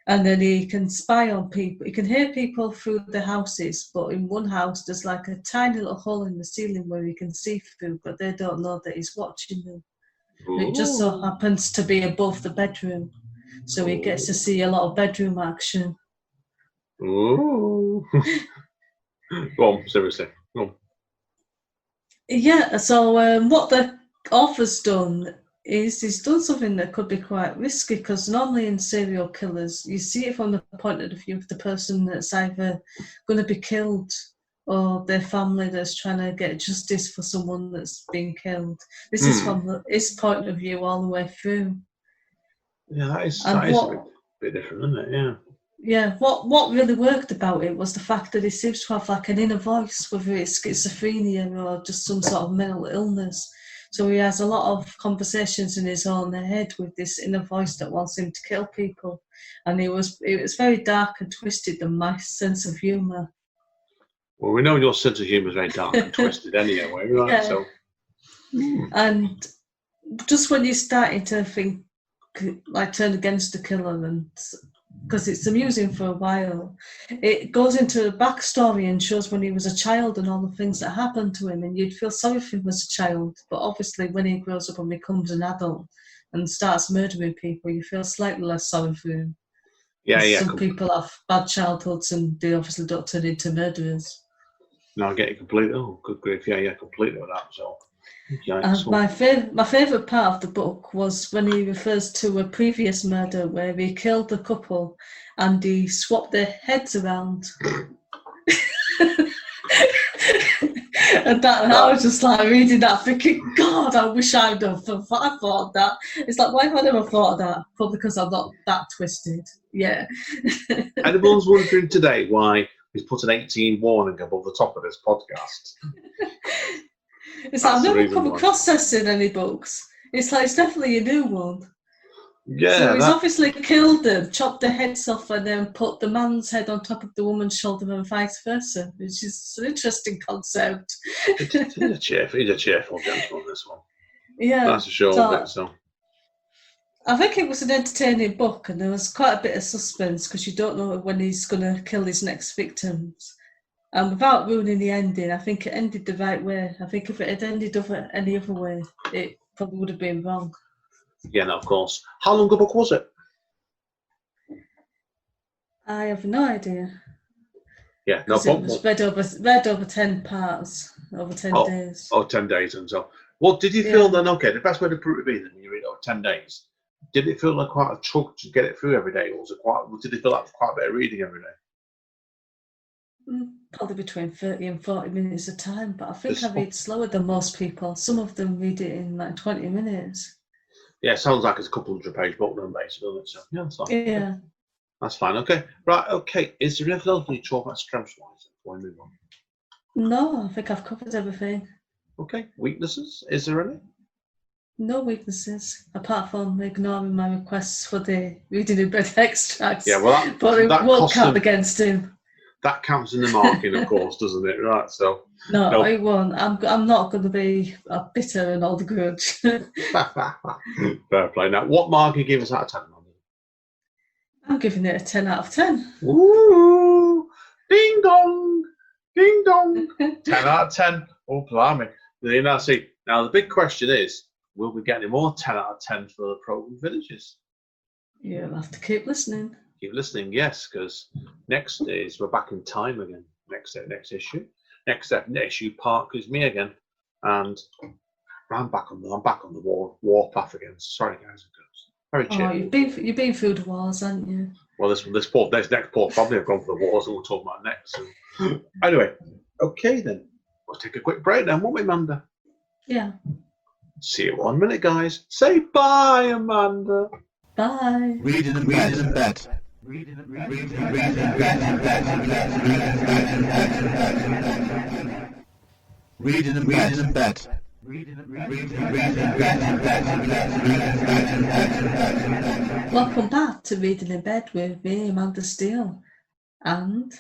And then he can spy on people. He can hear people through the houses, but in one house there's like a tiny little hole in the ceiling where he can see through, but they don't know that he's watching them. It just so happens to be above the bedroom, so he gets to see a lot of bedroom action. Ooh. Go on, seriously. Go on. Yeah, so what the author's done is he's done something that could be quite risky, because normally in serial killers, you see it from the point of view of the person that's either going to be killed or their family that's trying to get justice for someone that's been killed. This is from his point of view all the way through. Yeah, that is a bit different, isn't it? Yeah. Yeah, what really worked about it was the fact that he seems to have like an inner voice, whether it's schizophrenia or just some sort of mental illness. So he has a lot of conversations in his own head with this inner voice that wants him to kill people. And it was very dark and twisted than my sense of humour. Well, we know your sense of humour is very dark and twisted anyway, right? Yeah. So. And just when you're starting to think, like, turn against the killer, and because it's amusing for a while, it goes into a backstory and shows when he was a child and all the things that happened to him, and you'd feel sorry for him as a child, but obviously when he grows up and becomes an adult and starts murdering people, you feel slightly less sorry for him. Yeah. Some people have bad childhoods and they obviously don't turn into murderers. No, I get it completely. Oh, good grief. Yeah, completely with that. So, and my favourite part of the book was when he refers to a previous murder where he killed a couple and he swapped their heads around. And I was just like reading that, thinking, God, I wish I'd have thought that. It's like, why have I never thought of that? Probably because I'm not that twisted. Yeah. Anyone's wondering today why he's put an 18 warning above the top of this podcast? It's like, I've never come across this in any books. It's like, it's definitely a new one. Yeah. So he's obviously killed them, chopped their heads off, and then put the man's head on top of the woman's shoulder and vice versa, which is an interesting concept. He's a cheerful gentleman, this one. Yeah. That's a show of it, so. I think it was an entertaining book, and there was quite a bit of suspense because you don't know when he's going to kill his next victims. And without ruining the ending, I think it ended the right way. I think if it had ended any other way, it probably would have been wrong. Yeah, no, of course. How long a book was it? I have no idea. Yeah, no problem. It was read over 10 parts, over 10 days. Oh, 10 days and so. Well, did you feel then, okay, the best way to prove it then, when you read it over 10 days, did it feel like quite a chunk to get it through every day, or did it feel like quite a bit of reading every day? Probably between 30 and 40 minutes a time, but I think I read slower than most people. Some of them read it in like 20 minutes. Yeah, it sounds like it's a couple 100-page book then, basically, doesn't it? So, yeah, that's fine. Yeah. That's fine. Okay. Right, okay. Is there anything else we need to talk about strengths-wise before we move on? No, I think I've covered everything. Okay. Weaknesses? Is there any? No weaknesses, apart from ignoring my requests for the reading in bed extracts. Yeah, well, but it that won't costs count them- against him. That counts in the marking, of course, doesn't it? Right, so. No, it won't. I'm not going to be bitter and hold a grudge. Fair play. Now, what mark you give us out of 10, Mandy? I'm giving it a 10 out of 10. Ooh! Ding dong! Ding dong! 10 out of 10. Oh, blimey. Now, see, now the big question is, will we get any more 10 out of 10 for the Program Villages? You'll have to keep listening. Keep listening, yes, because next is we're back in time again. Next issue. Next issue, Park is me again, and I'm back on the war path again. Sorry, guys and girls. Very chill. You've been through the wars, haven't you? Well, this next poor family have gone for the wars, and we'll talk about next. So. Anyway, okay then. We'll take a quick break then, won't we, Amanda? Yeah. See you 1 minute, guys. Say bye, Amanda. Bye. Reading in bed. Reading in bed. Welcome back to Reading in Bed with me, Amanda Steele. And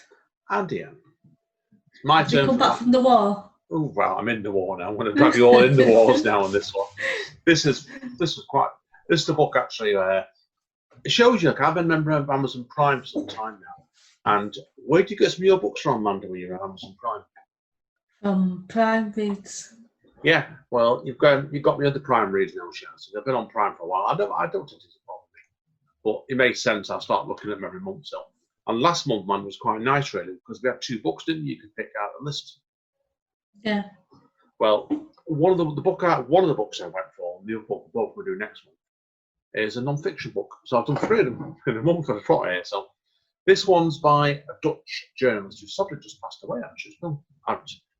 Ian. It's my turn. You come back from the war. Oh, well, I'm in the war now. I'm going to drag you all in the wars now on this one. This is the book actually. It shows you, like, I've been a member of Amazon Prime for some time now. And where do you get some of your books from, Amanda, when you're on Amazon Prime? Prime Reads. Yeah, well, you've got me under Prime Reads now, Shaz. I've been on Prime for a while. I don't think it's a problem, but it makes sense. I start looking at them every month. So, and last month, man, was quite nice, really, because we had 2 books, didn't you? You could pick out a list. Yeah. Well, one of the books I went for, and the other book we'll do next month, is a non-fiction book. So I've done 3 of them in a month I've got here. So this one's by a Dutch journalist who sadly just passed away, actually. Well,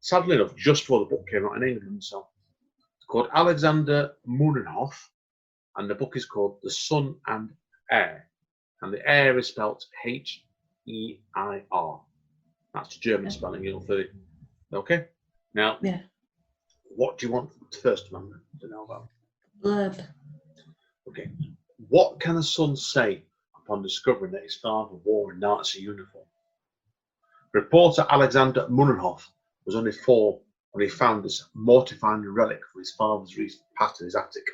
sadly enough, just before the book came out in England. So it's called Alexander Münninghoff, and the book is called The Son and Heir. And the Heir is spelled H-E-I-R. That's the German spelling, you'll see. Okay? Now, yeah. What do you want first, Amanda, to know about? Blurb. Okay. What can a son say upon discovering that his father wore a Nazi uniform? Reporter Alexander Münninghoff was only 4 when he found this mortifying relic of his father's recent past in his attic.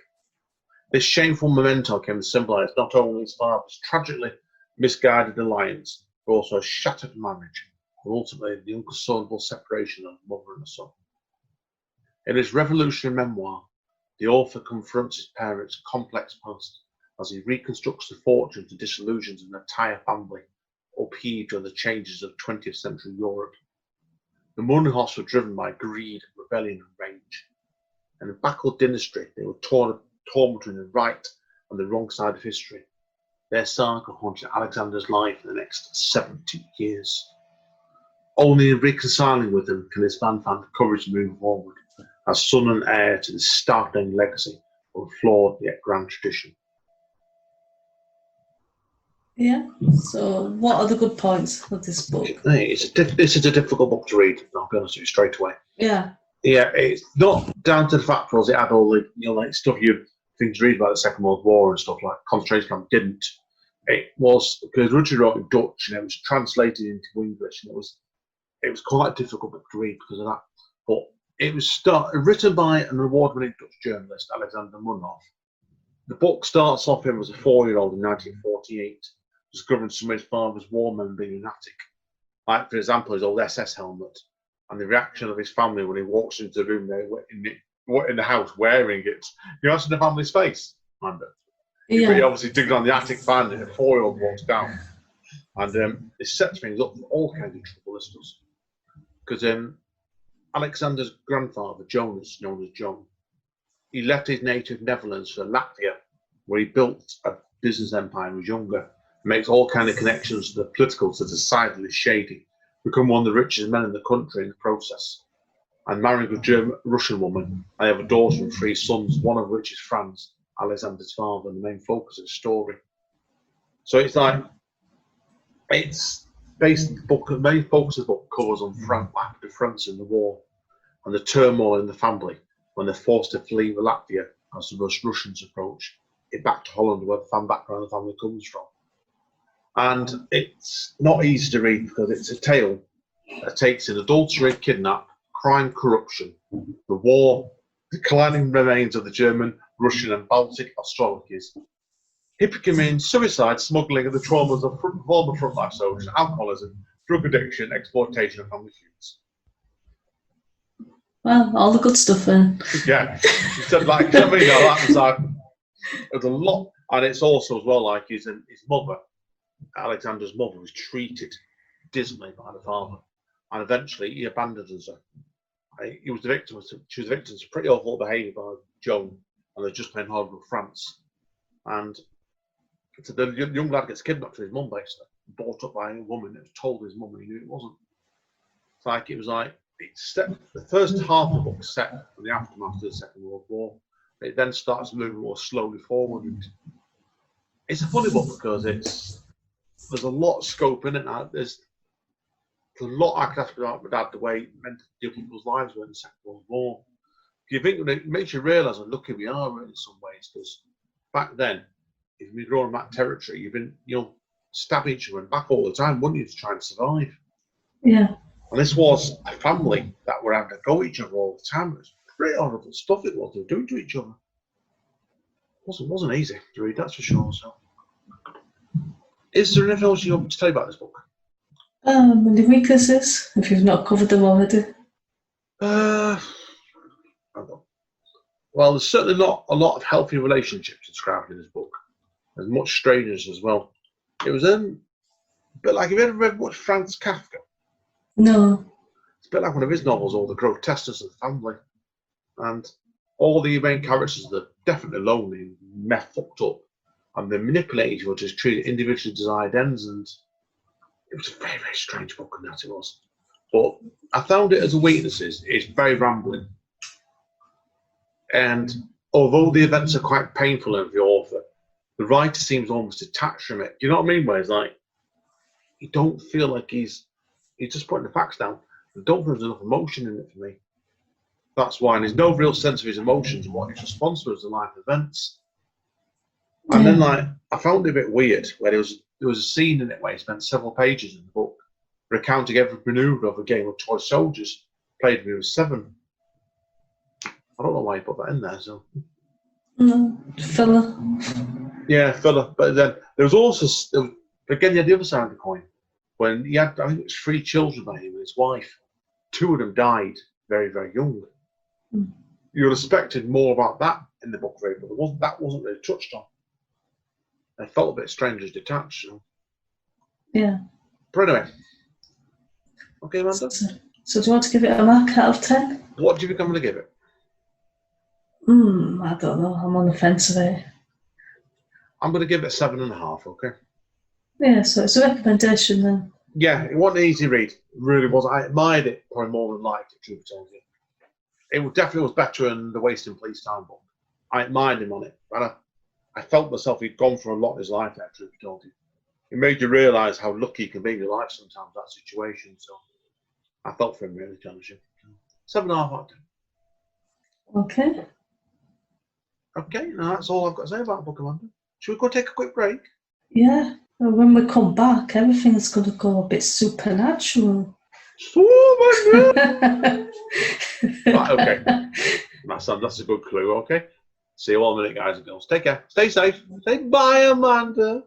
This shameful memento came to symbolise not only his father's tragically misguided alliance, but also a shattered marriage, and ultimately the inconsolable separation of mother and son. In his revolutionary memoir, the author confronts his parents' complex past as he reconstructs the fortunes and disillusions of an entire family upheaved during the changes of 20th century Europe. The Münninghoffs were driven by greed, rebellion, and rage. In a battling dynasty, they were torn between the right and the wrong side of history. Their saga haunted Alexander's life for the next 70 years. Only in reconciling with them can his man find the courage to move forward as son and heir to the startling legacy of a flawed yet grand tradition. Yeah. So, what are the good points of this book? This is a difficult book to read. I'll be honest with you straight away. Yeah. Yeah, it's not down to the fact was it had all the like stuff you things to read about the Second World War and stuff like concentration camp. Didn't. It was because Richard wrote in Dutch and it was translated into English, and it was quite a difficult book to read because of that. But it was written by an award-winning Dutch journalist, Alexander Münninghoff. The book starts off him as a 4-year-old in 1948, discovering some of his father's war memorabilia in an attic. Like, for example, his old SS helmet, and the reaction of his family when he walks into the room there in the house wearing it. You know, in the family's face, Amanda. He obviously digged on the attic, found it, a 4-year-old walks down. And it sets things up for all kinds of trouble, this does. Because Alexander's grandfather, Jonas, known as John, he left his native Netherlands for Latvia, where he built a business empire when he was younger, makes all kinds of connections to the political, to decidedly shady, become one of the richest men in the country in the process. And marrying a Russian woman, I have a daughter and 3 sons, one of which is Franz, Alexander's father, and the main focus of the story. So it's like, it's based the book, the main focus of the book covers on after France in the war and the turmoil in the family when they're forced to flee Latvia as the Russians approach it back to Holland, where the background of the family comes from. And it's not easy to read because it's a tale that takes in adultery, kidnap, crime, corruption, the war, the declining remains of the German, Russian and Baltic astrologies, hypocrisy, suicide, smuggling and the traumas of former frontline soldiers, alcoholism, drug addiction, exploitation and family feuds. Well, all the good stuff then. Yeah. So, like, that was like, there's a lot, and it's also as well like his mother, Alexander's mother, was treated dismally by the father, and eventually he abandoned her. She was the victim of pretty awful behaviour by Joan, and they're just playing hard with France. And so the young lad gets kidnapped with his mum, basically, brought up by a woman that was told his mum and he knew it wasn't. It's like, the first half of the book set in the aftermath of the Second World War. It then starts moving more slowly forward. It's a funny book because there's a lot of scope in it. There's a lot I could ask about my dad, the way it meant to people's lives were in the Second World War. You think it makes you realise how lucky we are in some ways, because back then, if you're growing back territory, you've been, stab each other back all the time, wouldn't you, to try and survive? Yeah. And this was a family that were having to go at each other all the time. It was pretty horrible stuff it was they were doing to each other. It wasn't easy to read, that's for sure. So, is there anything else you want to tell about this book? The weaknesses, if you've not covered them already. I don't know. Well, there's certainly not a lot of healthy relationships described in this book. There's much strangeness as well. It was a bit like, have you ever read much Franz Kafka? No. It's a bit like one of his novels, all the grotesqueness of the family. And all the main characters are definitely lonely, fucked up, and they're manipulated or just treated individually desired ends. And it was a very, very strange book, and that it was. But I found it as a weakness. It's very rambling. And although the events are quite painful in the author, the writer seems almost detached from it. Do you know what I mean? Where it's like, you don't feel like he's just putting the facts down. I don't feel there's enough emotion in it for me. That's why, and there's no real sense of his emotions and what his response was to life events. And then, I found it a bit weird where there was a scene in it where he spent several pages in the book recounting every manoeuvre of a game of toy soldiers played when he was 7. I don't know why he put that in there. So, Filler. Yeah, filler. But then there was also, again, you had the other side of the coin. When he had, I think it was 3 children by him and his wife. 2 of them died very, very young. You would have expected more about that in the book, but that wasn't really touched on. I felt a bit strange as detached. So. Yeah. But anyway. Okay, Amanda? So do you want to give it a mark out of 10? What do you think I'm going to give it? I don't know. I'm on the fence today. I'm going to give it a 7.5, okay? Yeah, so it's a recommendation then. Yeah, it wasn't an easy read. It really was. I admired it probably more than liked it, truth be told. It definitely was better than The Wasting Police Time book. I admired him on it. And I felt myself, he'd gone through a lot in his life there, truth be told. It made you realise how lucky you can be in your life sometimes, that situation. So I felt for him, really, to be honest with you. 7.5 out of 10. Okay. Okay, now that's all I've got to say about the book, Amanda. Should we go take a quick break? Yeah. Well, when we come back, everything's going to go a bit supernatural. Right, okay. That's a good clue, okay? See you all in a minute, guys and girls. Take care. Stay safe. Say bye, Amanda.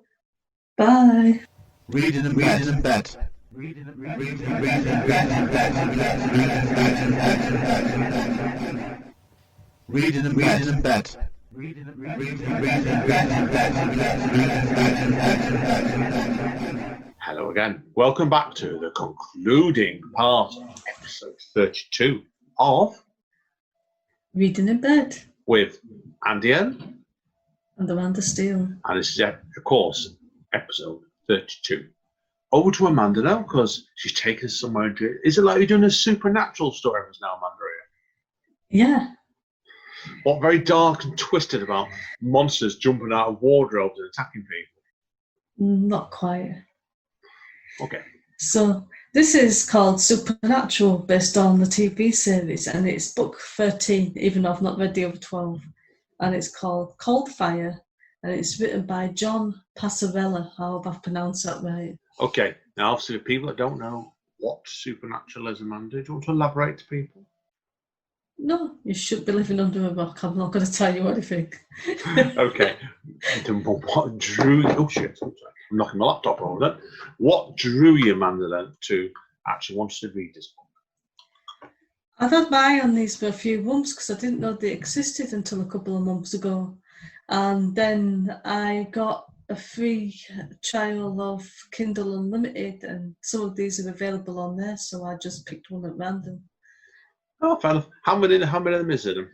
Bye. Reading in bed. Reading in bed. Hello again. Welcome back to the concluding part of episode 32 of Reading in Bed. With Andy N. And Amanda Steele. And this is, of course, episode 32. Over to Amanda now, because she's taken us somewhere into it. Is it like you're doing a supernatural story for us now, Amanda? Yeah. What very dark and twisted about monsters jumping out of wardrobes and attacking people? Not quite. Okay. So this is called Supernatural, based on the TV series, and it's book 13, even though I've not read the other 12. And it's called Cold Fire, and it's written by John Passarella. I hope I've pronounced that right. Okay. Now, obviously, for people that don't know what supernatural is, Amanda, do you want to elaborate to people? No, you should be living under a rock. I'm not going to tell you anything. Okay. Then what drew you? Oh shit! I'm knocking my laptop over then. What drew you, Amanda, then to actually want to read this book? I've had my eye on these for a few months because I didn't know they existed until a couple of months ago. And then I got a free trial of Kindle Unlimited, and some of these are available on there, so I just picked one at random. Oh, fair enough. How many of them is there?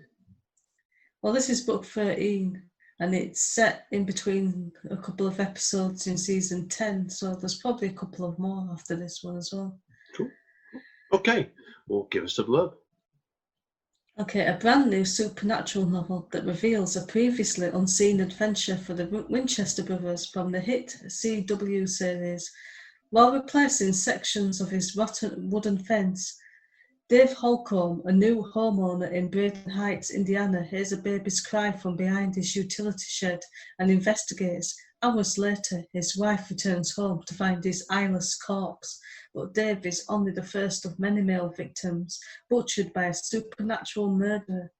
Well, this is book 13, and it's set in between a couple of episodes in season 10, so there's probably a couple of more after this one as well. Cool. Okay, well, give us a blurb. Okay, a brand new supernatural novel that reveals a previously unseen adventure for the Winchester brothers from the hit CW series. While replacing sections of his rotten wooden fence, Dave Holcomb, a new homeowner in Braden Heights, Indiana, hears a baby's cry from behind his utility shed and investigates. Hours later, his wife returns home to find his eyeless corpse, but Dave is only the first of many male victims, butchered by a supernatural murderer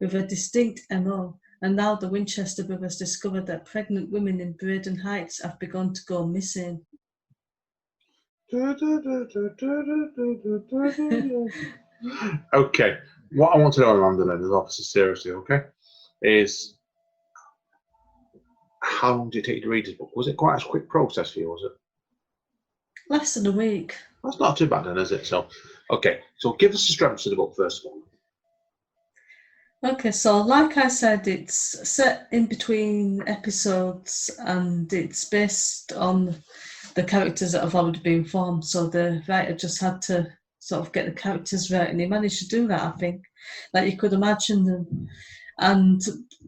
with a distinct MO. And now the Winchester brothers discover that pregnant women in Braden Heights have begun to go missing. Okay, what I want to know, Amanda, then, is obviously seriously, okay, is how long did it take you to read this book? Was it quite a quick process for you, was it? Less than a week. That's not too bad then, is it? So, okay, so give us the strengths of the book first of all. Okay, so like I said, it's set in between episodes and it's based on the characters that have already been formed. So the writer just had to sort of get the characters right, and he managed to do that, I think. Like you could imagine them. And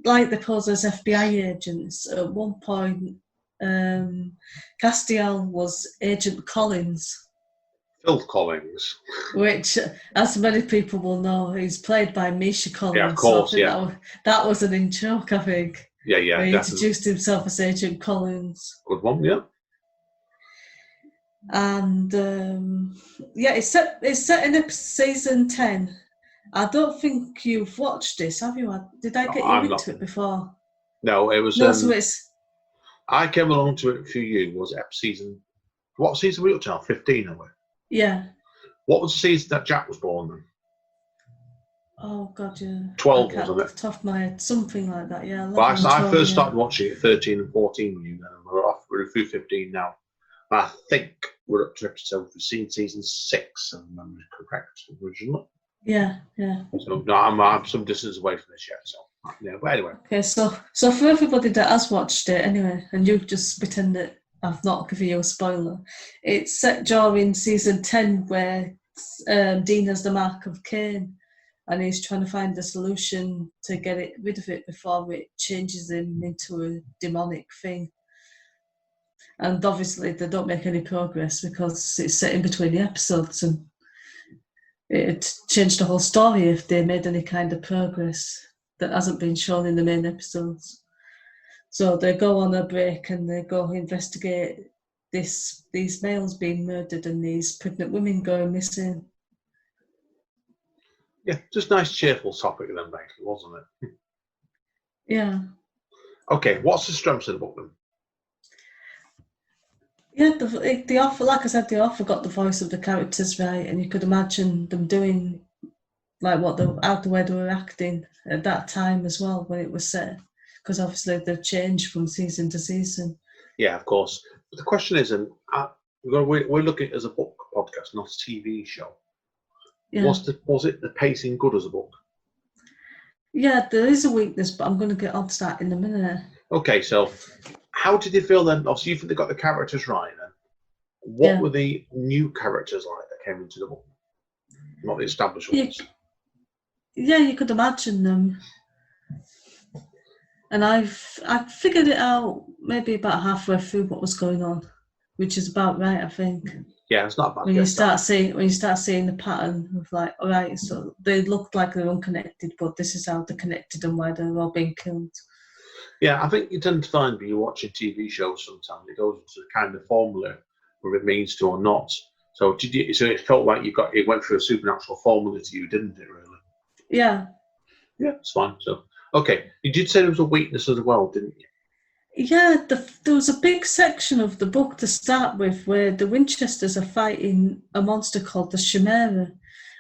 like the pose as FBI agents, at one point, Castiel was Agent Collins. Phil Collins. Which, as many people will know, he's played by Misha Collins. Yeah, of course, so yeah. That was an in-joke, I think. Yeah, He definitely. introduced himself as Agent Collins. Good one, yeah. And, it's set in season 10. I don't think you've watched this, have you? Did I get you into it before? No, it was... No, so it's... I came along to it for you, was it season... What season were we up to now? 15, are we? Yeah. What was the season that Jack was born then? Oh, God, yeah. 12, wasn't it? Top of my head, something like that, yeah. Well, I first started watching it at 13 and 14 with you then, and we're through 15 now. And I think we're up to episode, we've seen season 6, if I'm correct, originally. Yeah. So, no, I'm some distance away from this yet, so, yeah, but anyway. Okay, so for everybody that has watched it anyway, and you just pretend that I've not given you a spoiler, it's set during season 10 where Dean has the mark of Cain, and he's trying to find a solution to get rid of it before it changes him into a demonic thing. And obviously they don't make any progress because it's set in between the episodes, and it'd change the whole story if they made any kind of progress that hasn't been shown in the main episodes. So they go on a break and they go investigate these males being murdered and these pregnant women going missing. Yeah, just nice cheerful topic then, basically, wasn't it? Yeah. Okay, what's the strengths of the book then? Yeah, the author, like I said, the author got the voice of the characters right, and you could imagine them doing like out the way they were acting at that time as well when it was set, because obviously they've changed from season to season. Yeah, of course. But the question is, we're looking at it as a book podcast, not a TV show. Yeah. Was it the pacing good as a book? Yeah, there is a weakness, but I'm going to get onto that in a minute. Okay, so how did you feel then? Obviously, you think they got the characters right then. What were the new characters like that came into the book? Not the established ones. Yeah, you could imagine them. And I figured it out maybe about halfway through what was going on, which is about right, I think. Yeah, it's not a bad. When you start seeing the pattern of like, all right, so they looked like they're unconnected, but this is how they're connected and why they're all being killed. Yeah, I think you tend to find when you're watching TV shows sometimes it goes into the kind of formula whether it means to or not. So so it felt like it went through a supernatural formula to you, didn't it? Really? Yeah. Yeah, it's fine. So okay, you did say there was a weakness as well, didn't you? Yeah, there was a big section of the book to start with where the Winchesters are fighting a monster called the Chimera,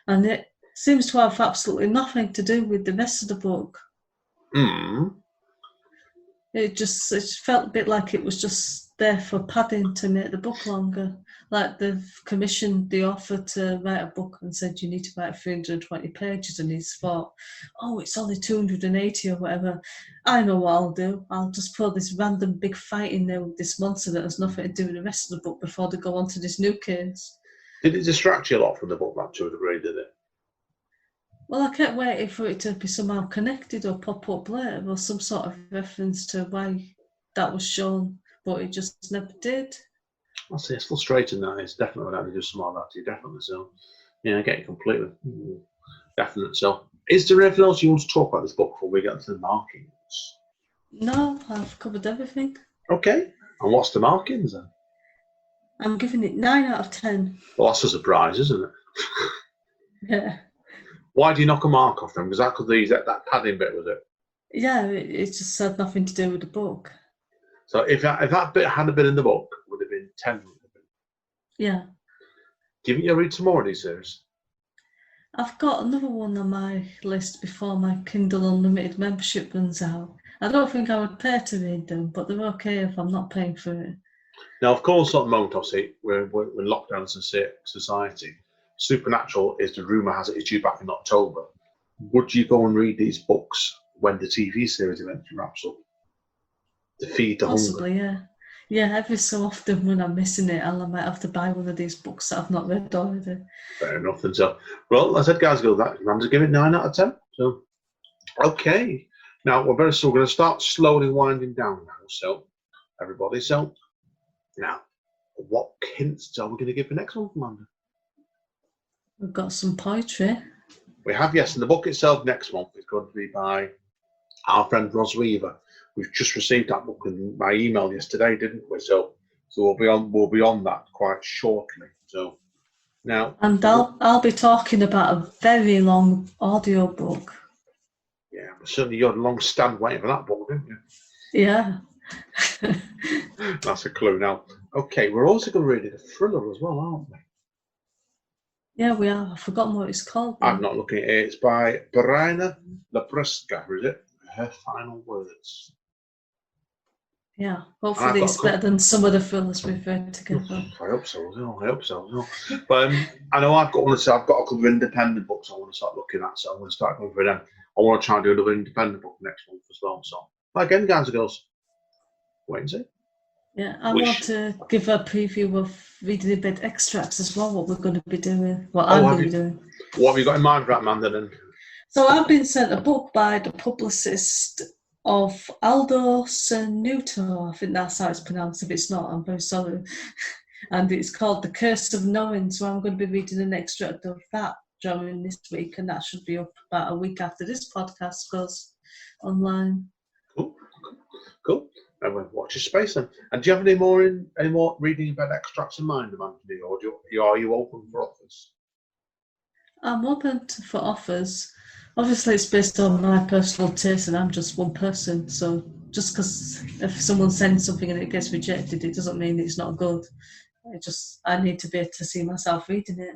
and it seems to have absolutely nothing to do with the rest of the book. It felt a bit like it was just there for padding to make the book longer. Like they've commissioned the author to write a book and said you need to write 320 pages, and he's thought, oh, it's only 280 or whatever. I know what I'll do. I'll just put this random big fight in there with this monster that has nothing to do with the rest of the book before they go on to this new case. Did it distract you a lot from the book, that to a degree, did it? Well, I kept waiting for it to be somehow connected or pop up later or some sort of reference to why that was shown, but it just never did. I see, it's frustrating that. It's definitely when I do some of that to you, definitely. So, yeah, I get it completely. Definitely. So, is there anything else you want to talk about this book before we get to the markings? No, I've covered everything. Okay. And what's the markings then? I'm giving it 9 out of 10. Well, that's a surprise, isn't it? Yeah. Why do you knock a mark off them? Was that because that padding bit, was it? Yeah, it just had nothing to do with the book. So if that bit hadn't been in the book, it would have been 10. Yeah. Do you think you'll read some more of these series? I've got another one on my list before my Kindle Unlimited membership runs out. I don't think I would pay to read them, but they're okay if I'm not paying for it. Now, of course, at the moment, obviously, we're locked down as a society. Supernatural is, the rumour has it, is due back in October. Would you go and read these books when the TV series eventually wraps up? To feed the Possibly, hunger? yeah. Yeah, every so often when I'm missing it, I might have to buy one of these books that I've not read already. Fair enough. And so, well, I said, guys, I'm just giving it 9 out of 10. So, okay. Now, we're going to start slowly winding down now. So, everybody, now, what hints are we going to give the next one, Amanda? We've got some poetry. We have, yes, and the book itself next month is going to be by our friend Ros Weaver. We've just received that book in my email yesterday, didn't we? So we'll be on that quite shortly. So now, and I'll be talking about a very long audio book. Yeah, certainly you had a long stand waiting for that book, didn't you? Yeah. That's a clue. Now, okay, we're also going to read a thriller as well, aren't we? Yeah, we are. I've forgotten what it's called. I'm not looking at it. It's by Brina Labriska, is it? Her Final Words. Yeah, hopefully it's better than some of the thrillers we've read together. I hope so. But I know I've got a couple of independent books I want to start looking at, so I'm going to start going for them. I want to try and do another independent book next month as well. So, again, guys and girls, wait and see. Yeah, I want to give a preview of Reading in Bed extracts as well, what we're going to be doing, I'm going to be doing. What have you got in mind for that, Amanda? Then? So I've been sent a book by the publicist of Aldo Cernuto, I think that's how it's pronounced. If it's not, I'm very sorry. And it's called The Curse of Knowing, so I'm going to be reading an extract of that during this week, and that should be up about a week after this podcast goes online. Cool. And we'll watch your space then. And do you have any more Reading about extracts in mind, Amanda? Or are you open for offers? I'm open for offers. Obviously, it's based on my personal taste, and I'm just one person. So just because if someone sends something and it gets rejected, it doesn't mean it's not good. I need to be able to see myself reading it.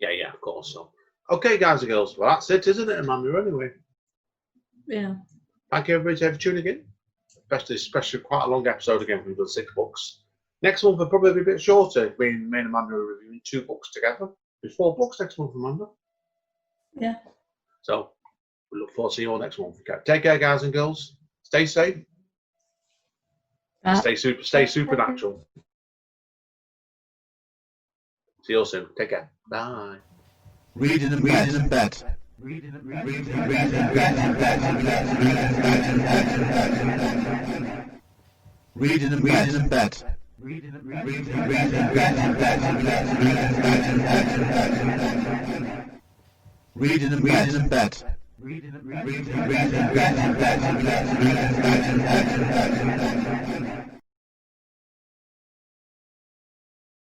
Yeah, of course. So, okay, guys and girls. Well, that's it, isn't it, Amanda? Anyway. Yeah. Thank you, everybody, for tuning in. Especially quite a long episode again. We've done 6 books. Next month will probably be a bit shorter. Me and Amanda are reviewing 2 books together. There's 4 books next month, Amanda. Yeah. So we look forward to seeing you all next month. Okay. Take care, guys and girls. Stay safe. Stay supernatural. See you all soon. Take care. Bye. Reading in bed. Read and bet. Read and bet. Read and bet. Read and bet.